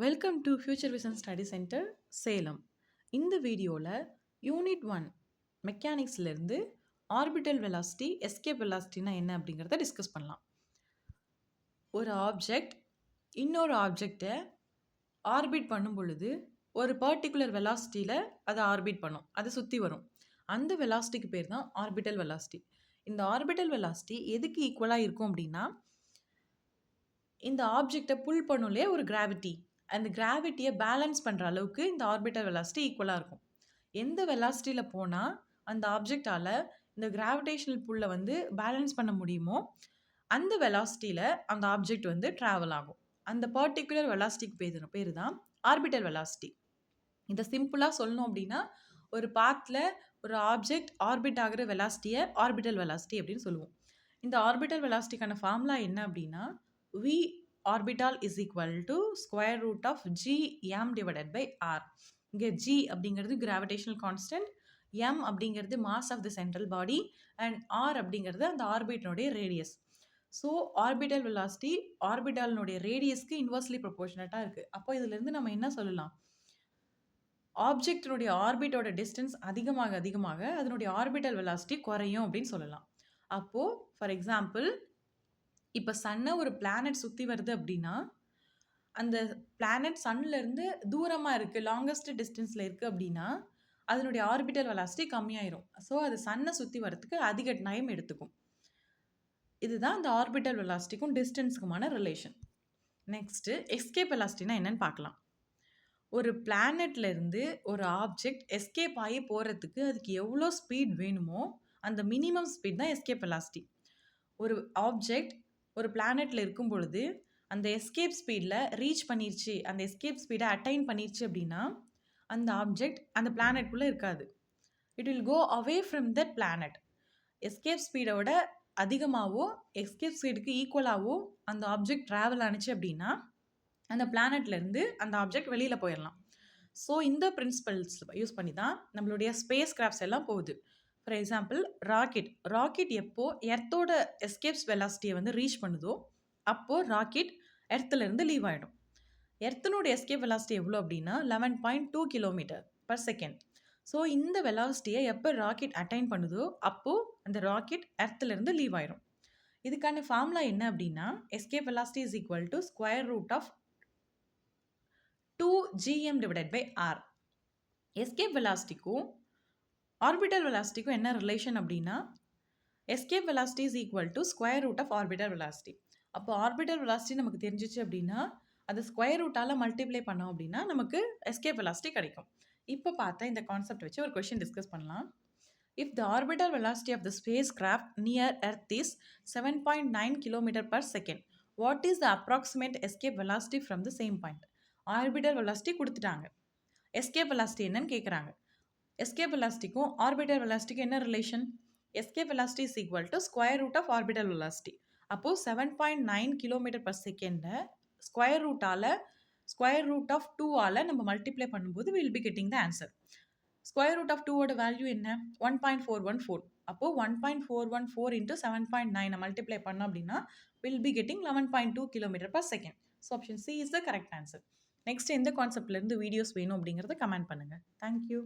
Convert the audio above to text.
Welcome to future vision study centre Salem. இந்த வீடியோவில் unit 1 மெக்கானிக்ஸ்லேருந்து orbital velocity escape வெலாசிட்டினா என்ன அப்படிங்கிறத டிஸ்கஸ் பண்ணலாம். ஒரு ஆப்ஜெக்ட் இன்னொரு ஆப்ஜெக்டை ஆர்பிட் பண்ணும் பொழுது ஒரு பர்டிகுலர் வெலாசிட்டியில் அதை ஆர்பிட் பண்ணும், அதை சுற்றி வரும். அந்த வெலாசிட்டிக்கு பேர் தான் ஆர்பிட்டல் வெலாசிட்டி. இந்த ஆர்பிட்டல் வெலாசிட்டி எதுக்கு ஈக்குவலாக இருக்கும் அப்படின்னா, இந்த ஆப்ஜெக்டை புல் பண்ணும்லே ஒரு கிராவிட்டி, அந்த கிராவிட்டியை பேலன்ஸ் பண்ணுற அளவுக்கு இந்த ஆர்பிட்டல் வெலாசிட்டி ஈக்குவலாக இருக்கும். எந்த வெலாசிட்டியில் போனால் அந்த ஆப்ஜெக்டால் இந்த கிராவிடேஷனல் புல்லை பேலன்ஸ் பண்ண முடியுமோ அந்த வெலாசிட்டியில் அந்த ஆப்ஜெக்ட் ட்ராவல் ஆகும். அந்த பர்டிகுலர் வெலாசிட்டிக்கு பேர் தான் ஆர்பிட்டல் வெலாசிட்டி. இதை சிம்பிளாக சொல்லணும் அப்படின்னா, ஒரு பாத்தில் ஒரு ஆப்ஜெக்ட் ஆர்பிட் ஆகிற வெலாசிட்டியை ஆர்பிட்டல் வெலாசிட்டி அப்படின்னு சொல்லுவோம். இந்த ஆர்பிட்டல் வெலாசிட்டிக்கான ஃபார்முலா என்ன அப்படின்னா, v orbital is equal to square root of gm divided by r. இங்கே g அப்படிங்கிறது கிராவிடேஷனல் கான்ஸ்டன்ட், m அப்படிங்கிறது mass of the central body and r அப்படிங்கிறது அந்த ஆர்பிட்டனுடைய ரேடியஸ். ஸோ ஆர்பிட்டல் வெலாசிட்டி ஆர்பிட்டாலினுடைய ரேடியஸ்க்கு இன்வெர்ஸ்லி ப்ரொபோர்ஷனட்டாக இருக்குது. அப்போ இதிலிருந்து நம்ம என்ன சொல்லலாம், ஆப்ஜெக்டினுடைய ஆர்பிட்டோட டிஸ்டன்ஸ் அதிகமாக அதனுடைய ஆர்பிட்டல் வெலாசிட்டி குறையும் அப்படின்னு சொல்லலாம். அப்போது ஃபார் எக்ஸாம்பிள், இப்போ சன்னை ஒரு பிளானட் சுற்றி வருது அப்படின்னா, அந்த பிளானட் சன்லேருந்து தூரமாக இருக்குது, லாங்கஸ்ட் டிஸ்டன்ஸில் இருக்குது அப்படின்னா அதனுடைய ஆர்பிட்டல் வெலாசிட்டி கம்மியாயிரும். ஸோ அது சன்னை சுற்றி வரத்துக்கு அதிக டைம் எடுத்துக்கும். இதுதான் அந்த ஆர்பிட்டல் வெலாசிட்டிக்கும் டிஸ்டன்ஸுக்குமான ரிலேஷன். நெக்ஸ்ட்டு எஸ்கேப் வெலாசிட்டினா என்னன்னு பார்க்கலாம். ஒரு பிளானட்லேருந்து ஒரு ஆப்ஜெக்ட் எஸ்கேப் ஆகி போகிறதுக்கு அதுக்கு எவ்வளோ ஸ்பீட் வேணுமோ அந்த மினிமம் ஸ்பீட் தான் எஸ்கேப் வெலாசிட்டி. ஒரு ஆப்ஜெக்ட் ஒரு பிளானெட்டில் இருக்கும் பொழுது அந்த எஸ்கேப் ஸ்பீடில் ரீச் பண்ணிருச்சு, அந்த எஸ்கேப் ஸ்பீடை அட்டைன் பண்ணிருச்சு அப்படின்னா அந்த ஆப்ஜெக்ட் அந்த பிளானெட்குள்ளே இருக்காது. It will go away from that planet. Escape ஸ்பீடோட அதிகமாகவோ எஸ்கேப் ஸ்பீடுக்கு ஈக்குவலாகவோ அந்த ஆப்ஜெக்ட் ட்ராவல் ஆனிச்சு அப்படின்னா அந்த பிளானட்லேருந்து அந்த ஆப்ஜெக்ட் வெளியில் போயிடலாம். ஸோ இந்த பிரின்சிபல்ஸ் யூஸ் பண்ணி தான் நம்மளுடைய ஸ்பேஸ் கிராஃப்ட்ஸ் எல்லாம் போகுது. ஃபார் எக்ஸாம்பிள், ராக்கெட் எப்போ எர்த்தோட எஸ்கேப்ஸ் வெலாசிட்டியை ரீச் பண்ணுதோ அப்போது ராக்கெட் எர்த்துலேருந்து லீவ் ஆகிடும். எர்த்தனோட எஸ்கேப் வெலாசிட்டி எவ்வளோ அப்படின்னா 11.2 கிலோமீட்டர் பர் செகண்ட். ஸோ இந்த வெலாசிட்டியை எப்போ ராக்கெட் அட்டைன் பண்ணுதோ அப்போது அந்த ராக்கெட் எர்த்துலேருந்து லீவ் ஆகிடும். இதுக்கான ஃபார்முலா என்ன அப்படின்னா, escape velocity is equal to square root of 2gm divided by r. Escape வெலாசிட்டிக்கும் ஆர்பிட்டல் வெலாசிட்டிக்கும் என்ன ரிலேஷன் அப்படின்னா, escape velocity is equal to square root of orbital velocity. அப்போ ஆர்பிட்டல் வெலாசிட்டி நமக்கு தெரிஞ்சிச்சு அப்படின்னா அது ஸ்கொயர் ரூட்டால் மல்டிப்ளை பண்ணோம் அப்படின்னா நமக்கு எஸ்கேப் வெலாசிட்டி கிடைக்கும். இப்போ பார்த்தா இந்த கான்செப்ட் வச்சு ஒரு கொஷின் டிஸ்கஸ் பண்ணலாம். If the orbital velocity of the space craft near earth is 7.9 kilometre per second, what is the approximate escape velocity from the same point? Orbital velocity கொடுத்துட்டாங்க, escape velocity என்னன்னு கேட்குறாங்க. Escape வெலாசிட்டிக்கும் orbital வெலாசிட்டிக்கும் என்ன relation? Escape velocity is equal to square root of orbital velocity. அப்போது 7.9 kilometre per செகண்டை square root of 2ஆல் நம்ம மல்டிப்ளை பண்ணும்போது will be getting the answer. Square root of 2ஓட வேல்யூ என்ன? 1.414. அப்போது 1.414 இன்ட்டு 7.9 மல்டிப்ளை பண்ணோம் அப்படின்னா will be getting 11.2 kilometre per second. So option C is the correct answer. Next எந்த கான்செப்ட்லேருந்து வீடியோஸ் வேணும் அப்படிங்கிறத கமெண்ட் பண்ணுங்கள். தேங்க்யூ.